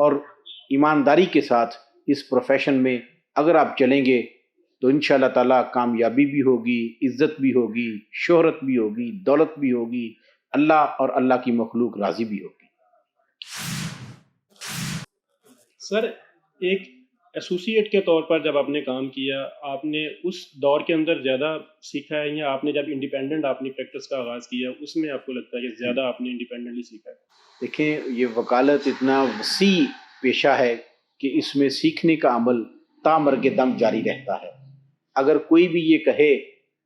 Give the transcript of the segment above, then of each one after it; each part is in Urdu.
اور ایمانداری کے ساتھ اس پروفیشن میں اگر آپ چلیں گے تو انشاءاللہ تعالیٰ کامیابی بھی ہوگی، عزت بھی ہوگی، شہرت بھی ہوگی، دولت بھی ہوگی، اللہ اور اللہ کی مخلوق راضی بھی ہوگی۔ سر، ایک ایسوسیٹ کے طور پر جب آپ نے کام کیا، آپ نے اس دور کے اندر زیادہ سیکھا ہے، یا آپ نے جب انڈیپینڈنٹ اپنی پریکٹس کا آغاز کیا اس میں آپ کو لگتا ہے کہ زیادہ آپ نے انڈیپینڈنٹلی سیکھا ہے؟ دیکھیں، یہ وکالت اتنا وسیع پیشہ ہے کہ اس میں سیکھنے کا عمل تا مرگ دم جاری رہتا ہے۔ اگر کوئی بھی یہ کہے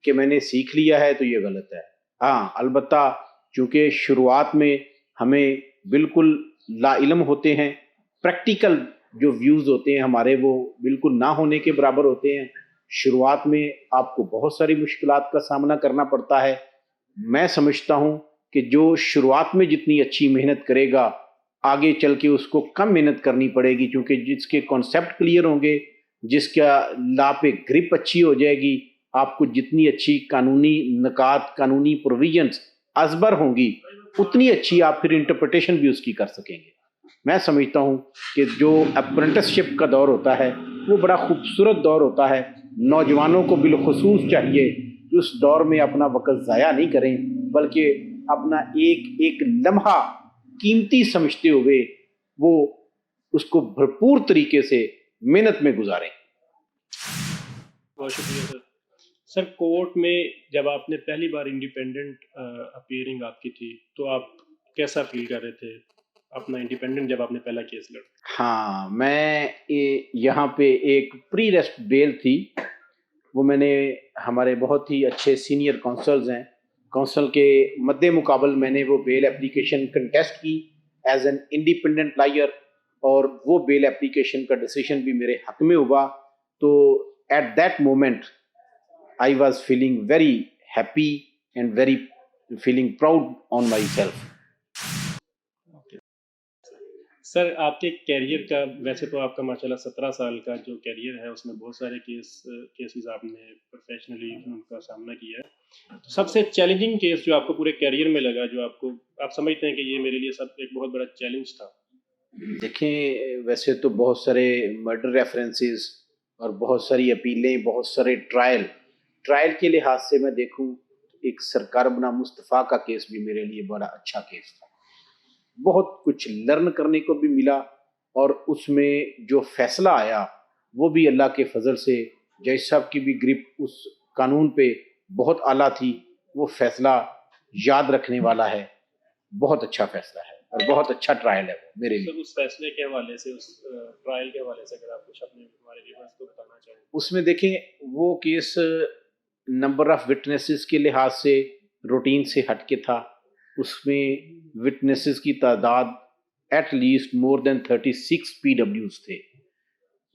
کہ میں نے سیکھ لیا ہے تو یہ غلط ہے۔ ہاں، البتہ چونکہ شروعات میں ہمیں بالکل لا علم ہوتے ہیں، پریکٹیکل جو ویوز ہوتے ہیں ہمارے وہ بالکل نہ ہونے کے برابر ہوتے ہیں۔ شروعات میں آپ کو بہت ساری مشکلات کا سامنا کرنا پڑتا ہے۔ میں سمجھتا ہوں کہ جو شروعات میں جتنی اچھی محنت کرے گا، آگے چل کے اس کو کم محنت کرنی پڑے گی، کیونکہ جس کے کانسیپٹ کلیئر ہوں گے، جس کا لا پہ گرپ اچھی ہو جائے گی، آپ کو جتنی اچھی قانونی نکات، قانونی پروویژنز ازبر ہوں گی، اتنی اچھی آپ پھر انٹرپریٹیشن بھی اس کی کر سکیں گے۔ میں سمجھتا ہوں کہ جو اپرنٹسشپ کا دور ہوتا ہے وہ بڑا خوبصورت دور ہوتا ہے۔ نوجوانوں کو بالخصوص چاہیے کہ اس دور میں اپنا وقت ضائع نہیں کریں، بلکہ اپنا ایک ایک لمحہ قیمتی سمجھتے ہوئے وہ اس کو بھرپور طریقے سے محنت میں گزاریں۔ بہت شکریہ سر۔ سر، کورٹ میں جب آپ نے پہلی بار انڈیپینڈنٹ اپیئرنگ آپ کی تھی تو آپ کیسا فیل کر رہے تھے اپنا انڈیپینڈنٹ جب آپ نے پہلا کیس لڑا؟ ہاں، میں یہاں پہ ایک پری ریسٹ بیل تھی، وہ میں نے ہمارے بہت ہی اچھے سینئر کونسلز ہیں، کونسل کے مد مقابل میں نے وہ بیل اپلیکیشن کنٹیسٹ کی ایز این انڈیپینڈنٹ لائر، اور وہ بیل اپلیکیشن کا ڈیسیشن بھی میرے حق میں ہوا۔ تو at that moment I was feeling very happy and very feeling proud on myself. Sir, آپ کے کیریئر کا، ویسے تو آپ کا ماشاءاللہ 17 سال کا جو کیریئر ہے اس میں بہت سارے کیسز آپ نے پروفیشنلی ان کا سامنا کیا ہے۔ سب سے چیلنجنگ کیس جو آپ کو پورے کیریئر میں لگا، جو آپ سمجھتے ہیں کہ یہ میرے لیے ایک بہت بڑا چیلنج تھا؟ دیکھیں، ویسے تو بہت سارے مرڈر ریفرنسز اور بہت ساری اپیلیں، بہت سارے ٹرائل کے لحاظ سے میں دیکھوں، ایک سرکار بنا مصطفیٰ کا کیس بھی میرے لیے بڑا اچھا کیس تھا۔ بہت کچھ لرن کرنے کو بھی ملا، اور اس میں جو فیصلہ آیا وہ بھی اللہ کے فضل سے، جج صاحب کی بھی گرپ اس قانون پہ بہت اعلیٰ تھی، وہ فیصلہ یاد رکھنے والا ہے، بہت اچھا فیصلہ ہے اور بہت اچھا ٹرائل ہے وہ میرے لیے۔ سر، اس فیصلے کے حوالے سے، اس ٹرائل کے حوالے سے اگر آپ کچھ اپنے ہمارے ویورز کو بتانا چاہیں۔ اس میں دیکھیں، وہ کیس نمبر آف وٹنسز کے لحاظ سے روٹین سے ہٹ کے تھا۔ اس میں وٹنسز کی تعداد at least more than 36 PWs تھے۔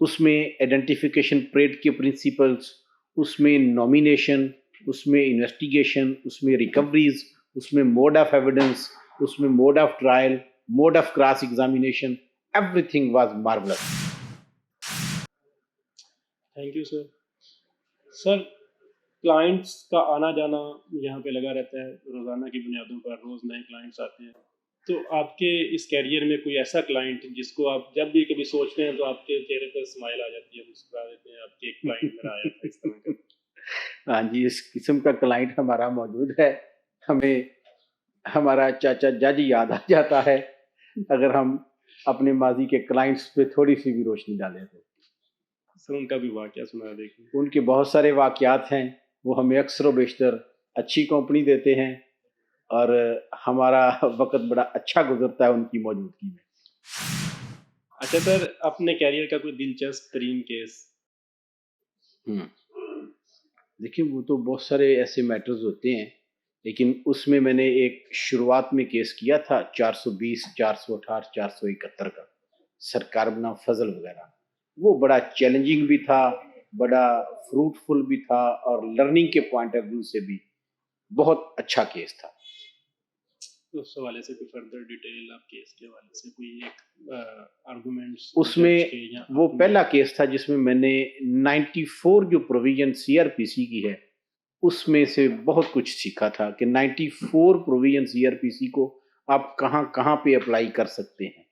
اس میں آئیڈینٹیفیکیشن پریڈ کے پرنسپلز، اس میں نومینیشن، اس میں انویسٹیگیشن، اس میں ریکوریز، اس میں موڈ آف ایویڈنس، اس میں mode of trial, mode of cross examination, everything was marvellous. Thank you sir. Sir, clients کا آنا جانا یہاں پہ لگا رہتا ہے، روزانہ کی بنیادوں پر روز نئے کلائنٹس آتے ہیں، تو آپ کے اس کیریئر میں کوئی ایسا کلائنٹ جس کو آپ جب بھی کبھی سوچتے ہیں تو آپ کے چہرے پہ اسمائل آ جاتی ہے، مسکرا دیتے ہیں، آپ کے ایک کلائنٹ میرا آیا تھا اس طرح کا؟ ہاں جی، اس قسم کا کلائنٹ ہمارا موجود ہے۔ ہمیں ہمارا چاچا جج یاد آ جاتا ہے اگر ہم اپنے ماضی کے کلائنٹس پہ تھوڑی سی بھی روشنی ڈالیں تو۔ سر، ان کا بھی واقعہ سنا دیکھیں۔ ان کے بہت سارے واقعات ہیں، وہ ہمیں اکثر و بیشتر اچھی کمپنی دیتے ہیں، اور ہمارا وقت بڑا اچھا گزرتا ہے ان کی موجودگی میں۔ اچھا سر، اپنے کیریئر کا کوئی دلچسپ ترین کیس؟ دیکھیں، وہ تو بہت سارے ایسے میٹرز ہوتے ہیں، لیکن اس میں نے ایک شروعات میں کیس کیا تھا 420، 468، 471 کا، سرکار بنا فضل وغیرہ۔ وہ بڑا چیلنجنگ بھی تھا، بڑا فروٹفل بھی تھا، اور لرننگ کے پوائنٹ آف ویو سے بھی بہت اچھا کیس تھا۔ اس حوالے سے کوئی فردر ڈیٹیل آپ کیس کے حوالے سے کوئی ایک آرگومنٹس؟ اس میں وہ پہلا کیس تھا جس میں نے 94 جو پروویژن CRPC کی ہے، اس میں سے بہت کچھ سیکھا تھا کہ 94 پروویژن CRPC کو آپ کہاں کہاں پہ اپلائی کر سکتے ہیں۔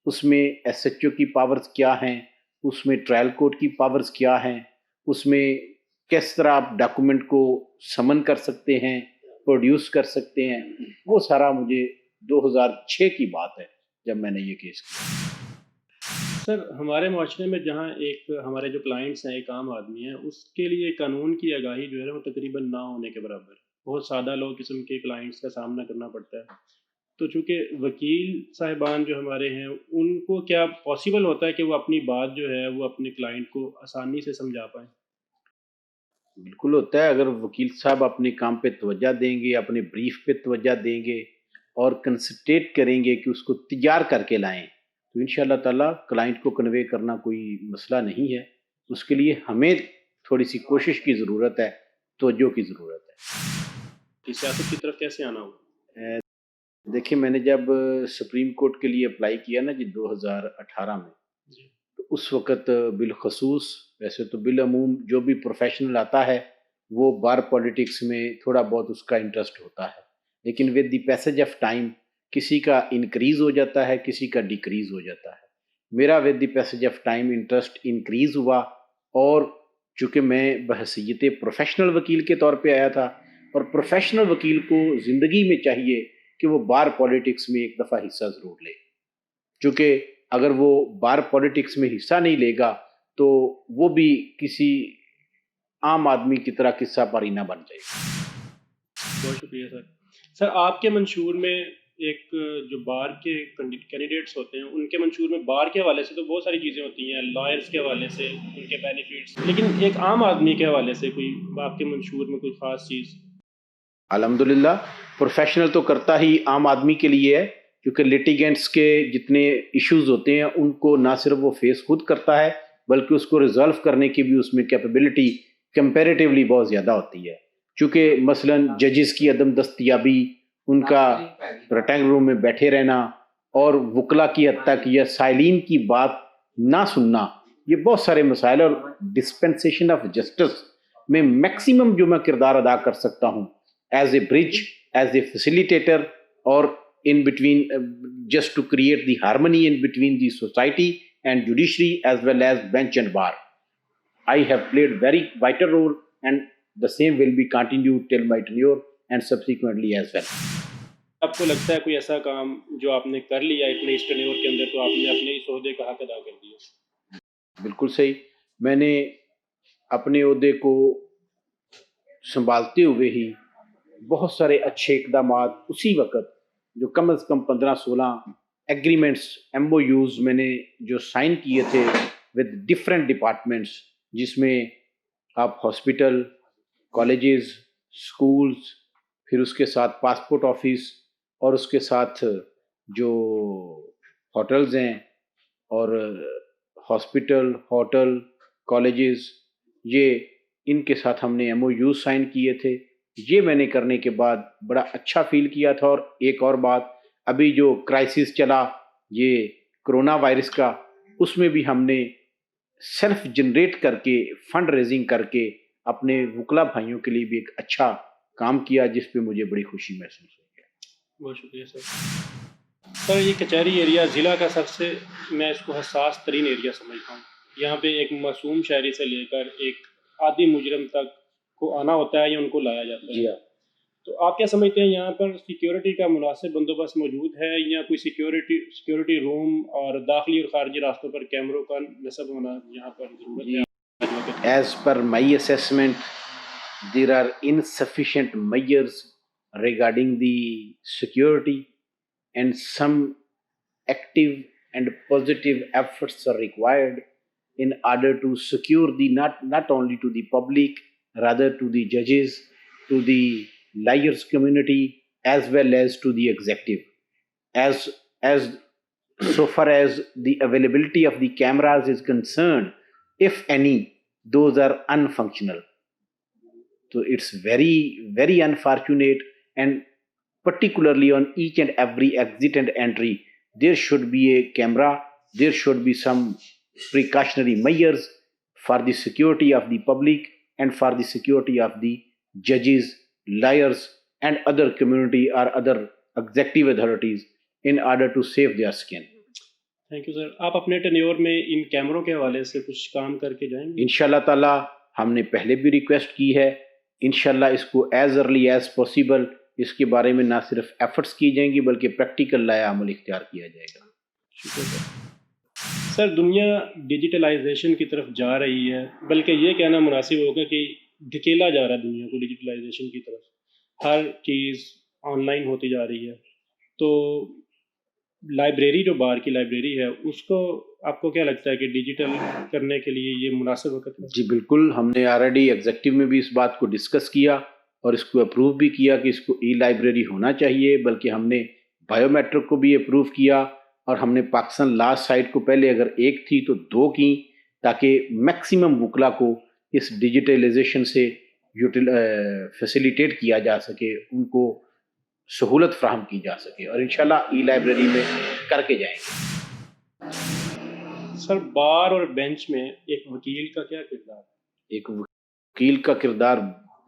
اس میں ایس ایچ او کی پاورز کیا ہیں، اس میں ٹرائل کورٹ کی پاورز کیا ہیں، اس میں کس طرح آپ ڈاکومنٹ کو سمن کر سکتے ہیں، پروڈیوس کر سکتے ہیں، وہ سارا مجھے 2006 کی بات ہے جب میں نے یہ کیس کیا۔ سر ہمارے معاشرے میں جہاں ایک ہمارے جو کلائنٹس ہیں، ایک عام آدمی ہے، اس کے لیے قانون کی آگاہی جو ہے وہ تقریباً نہ ہونے کے برابر ہے۔ بہت سادہ لوگ قسم کے کلائنٹس کا سامنا کرنا پڑتا ہے، تو چونکہ وکیل صاحبان جو ہمارے ہیں ان کو کیا پاسبل ہوتا ہے کہ وہ اپنی بات جو ہے وہ اپنے کلائنٹ کو آسانی سے سمجھا پائیں؟ بالکل ہوتا ہے، اگر وکیل صاحب اپنے کام پہ توجہ دیں گے، اپنے بریف پہ توجہ دیں گے اور کنسنٹریٹ کریں گے کہ اس کو تیار کر کے لائیں، تو ان شاء اللہ تعالیٰ کلائنٹ کو کنوے کرنا کوئی مسئلہ نہیں ہے۔ اس کے لیے ہمیں تھوڑی سی کوشش کی ضرورت ہے، توجہ کی ضرورت ہے۔ کہ سیاست کی طرف کیسے آنا ہوگا؟ دیکھیں، میں نے جب سپریم کورٹ کے لیے اپلائی کیا نا جی 2018 میں، جی تو اس وقت بالخصوص، ویسے تو بالعموم جو بھی پروفیشنل آتا ہے وہ بار پولیٹکس میں تھوڑا بہت اس کا انٹرسٹ ہوتا ہے، لیکن with the passage of time کسی کا انکریز ہو جاتا ہے، کسی کا ڈیکریز ہو جاتا ہے۔ میرا with the passage of time interest increase ہوا، اور چونکہ میں بحیثیت پروفیشنل وکیل کے طور پہ آیا تھا، اور پروفیشنل وکیل کو زندگی میں چاہیے کہ وہ بار پولیٹکس میں ایک دفعہ حصہ ضرور لے، چونکہ اگر وہ بار پولیٹکس میں حصہ نہیں لے گا تو وہ بھی کسی عام آدمی کی طرح قصہ پاری نہ بن جائے گا۔ بہت شکریہ سر۔ سر آپ کے منشور میں ایک جو بار کے کینڈیڈیٹس ہوتے ہیں ان کے منشور میں بار کے حوالے سے تو بہت ساری چیزیں ہوتی ہیں، لائرز کے حوالے سے ان کے بینیفٹس، لیکن ایک عام آدمی کے حوالے سے کوئی آپ کے منشور میں کوئی خاص چیز؟ الحمدللہ پروفیشنل تو کرتا ہی عام آدمی کے لیے ہے، کیونکہ لیٹیگنٹس کے جتنے ایشوز ہوتے ہیں ان کو نہ صرف وہ فیس خود کرتا ہے بلکہ اس کو ریزالو کرنے کی بھی اس میں کیپیبلٹی کمپیریٹیولی بہت زیادہ ہوتی ہے، چونکہ مثلا ججز کی عدم دستیابی، ان کا ریٹائنگ روم میں بیٹھے رہنا، اور وکلا کی حد تک یا سائلین کی بات نہ سننا، یہ بہت سارے مسائل، اور ڈسپنسیشن آف جسٹس میں میکسیمم جو میں کردار ادا کر سکتا ہوں as a bridge, as a facilitator, اور in between just to create the harmony in between the society and judiciary as well as bench and bar. I have played very vital role, and the same will be continued till my tenure and subsequently as well. آپ کو لگتا ہے کوئی ایسا کام جو آپ نے کر لیا اتنے اس ٹینیور کے اندر تو آپ نے اپنے اس عہدے کا حق ادا کر دیا؟ بالکل صحیح، میں نے اپنے عہدے کو سنبھالتے ہوئے ہی بہت سارے اچھے اقدامات اسی وقت، جو کم از کم 15-16 ایگریمنٹس، ایم او یوز میں نے جو سائن کیے تھے ود ڈفرینٹ ڈپارٹمنٹس، جس میں آپ ہاسپٹل، کالجز، اسکولز، پھر اس کے ساتھ پاسپورٹ آفس، اور اس کے ساتھ جو ہوٹلز ہیں، اور ہاسپٹل، ہوٹل، کالجز، یہ ان کے ساتھ ہم نے ایم او یوز سائن کیے تھے۔ یہ میں نے کرنے کے بعد بڑا اچھا فیل کیا تھا۔ اور ایک اور بات، ابھی جو کرائسس چلا یہ کرونا وائرس کا، اس میں بھی ہم نے سیلف جنریٹ کر کے، فنڈ ریزنگ کر کے اپنے وکلا بھائیوں کے لیے بھی ایک اچھا کام کیا، جس پہ مجھے بڑی خوشی محسوس ہوئی ہے۔ بہت شکریہ سر۔ سر یہ کچہری ایریا ضلع کا سب سے، میں اس کو حساس ترین ایریا سمجھتا ہوں۔ یہاں پہ ایک معصوم شہری سے لے کر ایک عادی مجرم تک کو آنا ہوتا ہے یا ان کو لایا جاتا ہے۔ جی ہاں، تو آپ کیا سمجھتے ہیں یہاں پر سیکیورٹی کا مناسب بندوبست موجود ہے، یا کوئی سیکیورٹی روم اور داخلی اور خارجی راستوں پر کیمروں کا نصب ہونا یہاں پر ضرورت ہے؟ As per my assessment, there are insufficient measures regarding the security, and some active and positive efforts are required in order to secure the not only to the public, rather to the judges, to the lawyers community, as well as to the executive. As so far as the availability of the cameras is concerned, if any, those are unfunctional. So it's very, very unfortunate, and particularly on each and every exit and entry, there should be a camera, there should be some precautionary measures for the security of the public and for the security of the judges, lawyers, and other community or other executive authorities in order to save their skin. Thank you سر. آپ اپنے ٹینیور میں ان کیمروں کے حوالے سے کچھ کام کر کے جائیں گے؟ انشاءاللہ تعالی ہم نے پہلے بھی ریکویسٹ کی ہے، انشاءاللہ اس کو ایز ارلی ایز پاسبل اس کے بارے میں نہ صرف ایفرٹس کی جائیں گی بلکہ پریکٹیکل لائے عمل اختیار کیا جائے گا. شکریہ سر. سر دنیا ڈیجیٹلائزیشن کی طرف جا رہی ہے، بلکہ یہ کہنا مناسب ہوگا کہ دھکیلا جا رہا ہے دنیا کو ڈیجیٹلائزیشن کی طرف. ہر چیز آن لائن ہوتی جا رہی ہے. تو لائبریری جو باہر کی لائبریری ہے اس کو آپ کو کیا لگتا ہے کہ ڈیجیٹل کرنے کے لیے یہ مناسب وقت ہے؟ جی بالکل، ہم نے آلریڈی ایگزیکٹو میں بھی اس بات کو ڈسکس کیا اور اس کو اپروو بھی کیا کہ اس کو ای لائبریری ہونا چاہیے، بلکہ ہم نے بائیو میٹرک کو بھی اپروو کیا اور ہم نے پاکستان لا سائٹ کو پہلے اگر ایک تھی تو 2 کی، تاکہ میکسیمم وکلا کو اس ڈیجیٹلائزیشن سے فیسیلیٹیٹ کیا جا سکے، ان کو سہولت فراہم کی جا سکے، اور انشاءاللہ ای لائبریری میں کر کے جائیں گے. سر بار اور بینچ میں ایک وکیل کا کیا کردار ہے؟ ایک وکیل کا کردار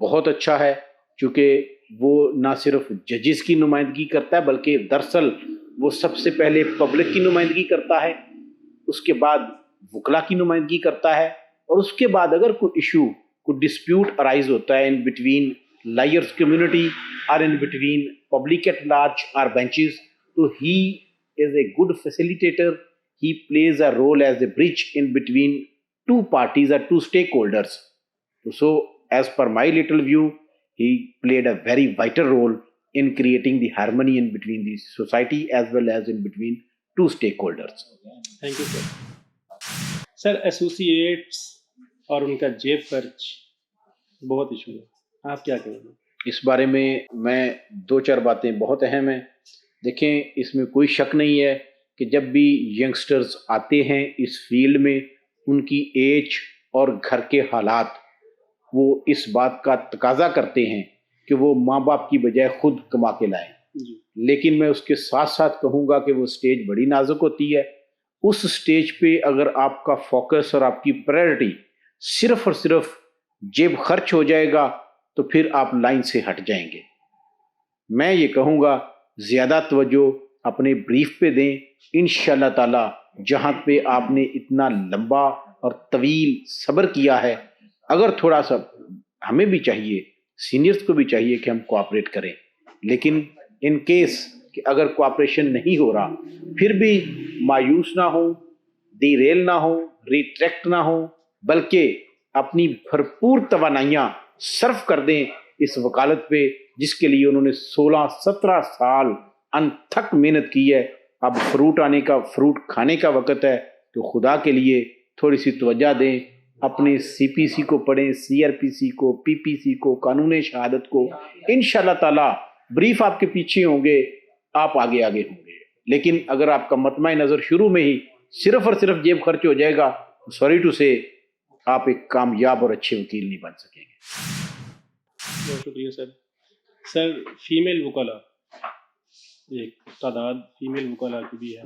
بہت اچھا ہے، چونکہ وہ نہ صرف ججز کی نمائندگی کرتا ہے بلکہ دراصل وہ سب سے پہلے پبلک کی نمائندگی کرتا ہے، اس کے بعد وکلا کی نمائندگی کرتا ہے، اور اس کے بعد اگر کوئی ایشو، کوئی ڈسپیوٹ ارائز ہوتا ہے ان بٹوین لائرز کمیونٹی اور and between public at large اور بینچز، تو he is a good facilitator. He plays a role as a bridge in between two parties or two stakeholders. So, as per my little view, he played a very vital role in creating the harmony in between the society as well as in between two stakeholders. Thank you sir. Sir associates اور ان کا جیب خرچ بہت ایشو ہے، آپ کیا کہیں گے اس بارے میں 2-4 باتیں بہت اہم ہیں. دیکھیں، اس میں کوئی شک نہیں ہے کہ جب بھی ینگسٹرز آتے ہیں اس فیلڈ میں، ان کی ایج اور گھر کے حالات وہ اس بات کا تقاضا کرتے ہیں کہ وہ ماں باپ کی بجائے خود کما کے لائیں. لیکن میں اس کے ساتھ ساتھ کہوں گا کہ وہ سٹیج بڑی نازک ہوتی ہے. اس سٹیج پہ اگر آپ کا فوکس اور آپ کی پرائرٹی صرف اور صرف جیب خرچ ہو جائے گا تو پھر آپ لائن سے ہٹ جائیں گے. میں یہ کہوں گا زیادہ توجہ اپنے بریف پہ دیں. انشاءاللہ تعالی جہاں پہ آپ نے اتنا لمبا اور طویل صبر کیا ہے، اگر تھوڑا سا ہمیں بھی چاہیے، سینئرز کو بھی چاہیے کہ ہم کوآپریٹ کریں، لیکن ان کیس کہ اگر کوآپریشن نہیں ہو رہا پھر بھی مایوس نہ ہوں، ڈی ریل نہ ہوں، ریٹریکٹ نہ ہوں، بلکہ اپنی بھرپور توانائیاں صرف کر دیں اس وکالت پہ جس کے لیے انہوں نے 16-17 سال انتھک محنت کی ہے. اب فروٹ کھانے کا وقت ہے، تو خدا کے لیے تھوڑی سی توجہ دیں. اپنے سی پی سی کو پڑھیں، سی آر پی سی کو، پی پی سی کو، قانون شہادت کو. انشاءاللہ تعالی بریف آپ کے پیچھے ہوں گے، آپ آگے ہوں گے. لیکن اگر آپ کا مطمع نظر شروع میں ہی صرف اور صرف جیب خرچ ہو جائے گا، سوری ٹو سے آپ ایک کامیاب اور اچھے وکیل نہیں بن سکیں گے. بہت شکریہ سر. سر فیمیل وکلا، ایک تعداد فیمیل وکلا کی بھی ہے،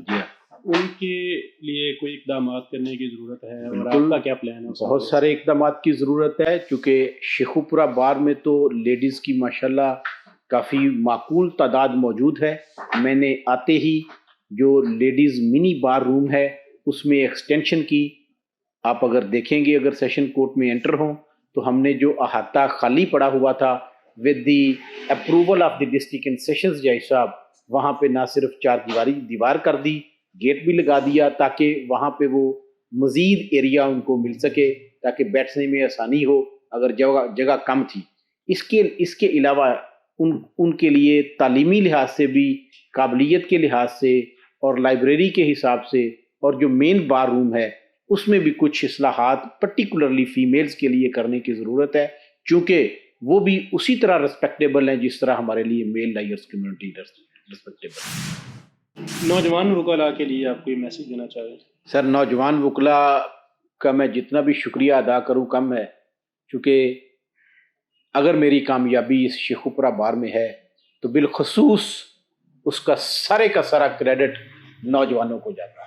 ان کے لیے کوئی اقدامات کرنے کی ضرورت ہے اور آپ کا کیا پلان ہے؟ بہت سارے اقدامات کی ضرورت ہے، چونکہ شیخوپورہ بار میں تو لیڈیز کی ماشاءاللہ کافی معقول تعداد موجود ہے. میں نے آتے ہی جو لیڈیز منی بار روم ہے اس میں ایکسٹینشن کی. آپ اگر دیکھیں گے، اگر سیشن کورٹ میں انٹر ہوں تو ہم نے جو احاطہ خالی پڑا ہوا تھا with the approval of the district and sessions جج صاحب، وہاں پہ نہ صرف 4 دیوار کر دی، گیٹ بھی لگا دیا تاکہ وہاں پہ وہ مزید ایریا ان کو مل سکے تاکہ بیٹھنے میں آسانی ہو اگر جگہ کم تھی. اس کے علاوہ ان کے لیے تعلیمی لحاظ سے بھی، قابلیت کے لحاظ سے اور لائبریری کے حساب سے، اور جو مین بار روم ہے اس میں بھی کچھ اصلاحات پرٹیکولرلی فیمیلز کے لیے کرنے کی ضرورت ہے، چونکہ وہ بھی اسی طرح ریسپیکٹیبل ہیں جس طرح ہمارے لیے میل لائرز کمیونٹی ریسپیکٹیبل ہے. نوجوان وکلاء کے لیے آپ کوئی میسج دینا چاہیں؟ سر نوجوان وکلاء کا میں جتنا بھی شکریہ ادا کروں کم ہے، چونکہ اگر میری کامیابی اس شیخوپورہ بار میں ہے تو بالخصوص اس کا سارا کریڈٹ نوجوانوں کو جاتا ہے.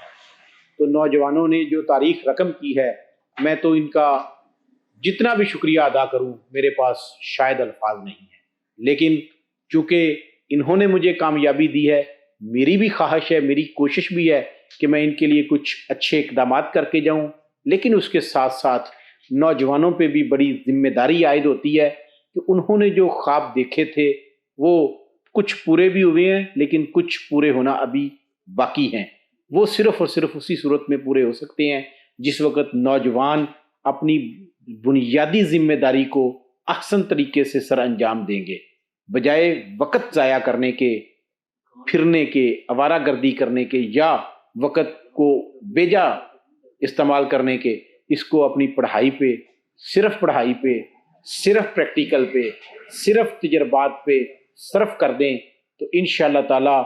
تو نوجوانوں نے جو تاریخ رقم کی ہے، میں تو ان کا جتنا بھی شکریہ ادا کروں میرے پاس شاید الفاظ نہیں ہیں. لیکن چونکہ انہوں نے مجھے کامیابی دی ہے، میری بھی خواہش ہے، میری کوشش بھی ہے کہ میں ان کے لیے کچھ اچھے اقدامات کر کے جاؤں، لیکن اس کے ساتھ ساتھ نوجوانوں پہ بھی بڑی ذمہ داری عائد ہوتی ہے کہ انہوں نے جو خواب دیکھے تھے وہ کچھ پورے بھی ہوئے ہیں، لیکن کچھ پورے ہونا ابھی باقی ہیں۔ وہ صرف اور صرف اسی صورت میں پورے ہو سکتے ہیں جس وقت نوجوان اپنی بنیادی ذمہ داری کو احسن طریقے سے سر انجام دیں گے، بجائے وقت ضائع کرنے کے، پھرنے کے، آوارہ گردی کرنے کے یا وقت کو بیجا استعمال کرنے کے۔ اس کو اپنی پڑھائی پہ، صرف پڑھائی پہ، صرف پریکٹیکل پہ، صرف تجربات پہ صرف کر دیں تو انشاءاللہ تعالی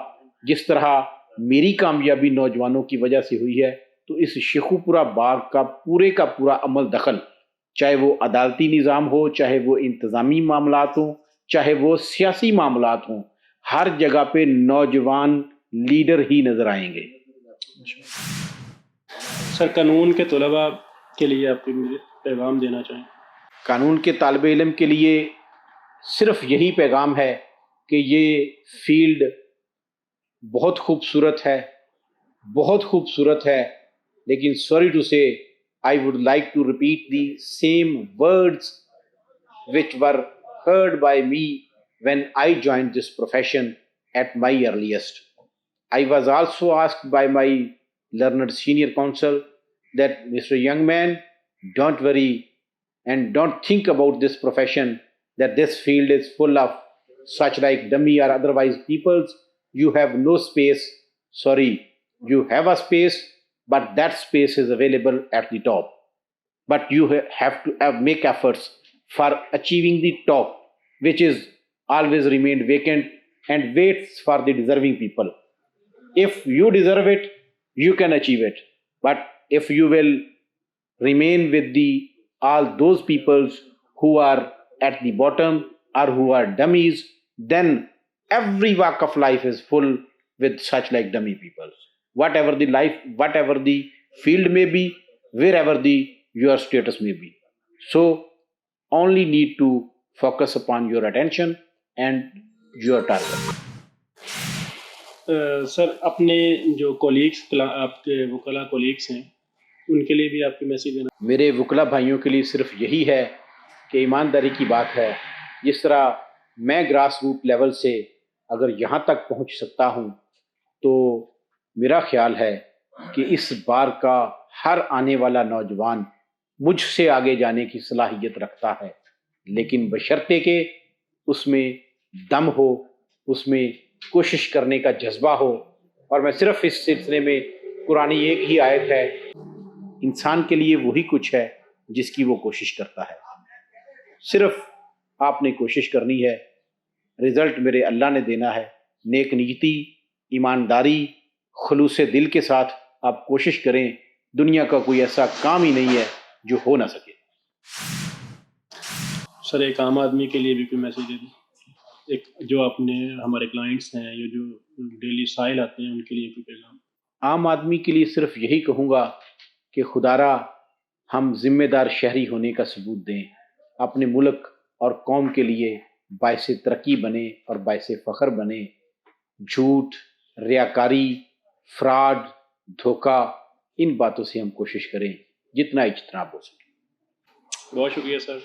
جس طرح میری کامیابی نوجوانوں کی وجہ سے ہوئی ہے تو اس شیخو پورہ باغ کا پورا عمل دخل، چاہے وہ عدالتی نظام ہو، چاہے وہ انتظامی معاملات ہوں، چاہے وہ سیاسی معاملات ہوں، ہر جگہ پہ نوجوان لیڈر ہی نظر آئیں گے۔ سر، قانون کے طلباء کے لیے آپ مجھے پیغام دینا چاہیں؟ قانون کے طالب علم کے لیے صرف یہی پیغام ہے کہ یہ فیلڈ بہت خوبصورت ہے، بہت خوبصورت ہے، لیکن sorry to say I would like to repeat the same words which were heard by me when I joined this profession at my earliest. I was also asked by my learned senior counsel that, Mr. Young man, don't worry and don't think about this profession, that this field is full of such like dummy or otherwise peoples. You have no space. Sorry, you have a space, but that space is available at the top. But you have to make efforts for achieving the top, which is always remained vacant and waits for the deserving people. If you deserve it, you can achieve it. But if you will remain with all those peoples who are at the bottom or who are dummies, then every walk of life is full with such like dummy people. Whatever the life, whatever the field may be, wherever your status may be. So only need to focus upon your attention and your target. سر، اپنے جو کولیگس، آپ کے وکلاء کولیگس ہیں، ان کے لیے بھی آپ کی میسیج دینا؟ میرے وکلاء بھائیوں کے لیے صرف یہی ہے کہ ایمانداری کی بات ہے، جس طرح میں گراس روٹ لیول سے اگر یہاں تک پہنچ سکتا ہوں تو میرا خیال ہے کہ اس بار کا ہر آنے والا نوجوان مجھ سے آگے جانے کی صلاحیت رکھتا ہے، لیکن بشرطے کہ اس میں دم ہو، اس میں کوشش کرنے کا جذبہ ہو۔ اور میں صرف اس سلسلے میں قرآنی ایک ہی آیت ہے، انسان کے لیے وہی کچھ ہے جس کی وہ کوشش کرتا ہے۔ صرف آپ نے کوشش کرنی ہے، رزلٹ میرے اللہ نے دینا ہے۔ نیک نیتی، ایمانداری، خلوص دل کے ساتھ آپ کوشش کریں، دنیا کا کوئی ایسا کام ہی نہیں ہے جو ہو نہ سکے۔ سر، ایک عام آدمی کے لیے بھی کوئی میسیج دے دیں، ایک جو اپنے ہمارے کلائنٹس ہیں یا جو ڈیلی سائل آتے ہیں ان کے لیے کوئی پیغام؟ عام آدمی کے لیے صرف یہی کہوں گا کہ خدارا ہم ذمہ دار شہری ہونے کا ثبوت دیں، اپنے ملک اور قوم کے لیے باعث ترقی بنے اور باعث فخر بنے۔ جھوٹ، ریاکاری، فراڈ، دھوکہ، ان باتوں سے ہم کوشش کریں جتنا اجتناب ہو سکے۔ بہت شکریہ سر۔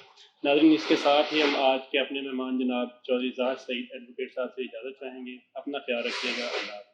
ناظرین، اس کے ساتھ ہی ہم آج کے اپنے مہمان جناب چودھری زاہد سعید ایڈوکیٹ صاحب سے اجازت چاہیں گے۔ اپنا خیال رکھیے گا۔ اللہ حافظ۔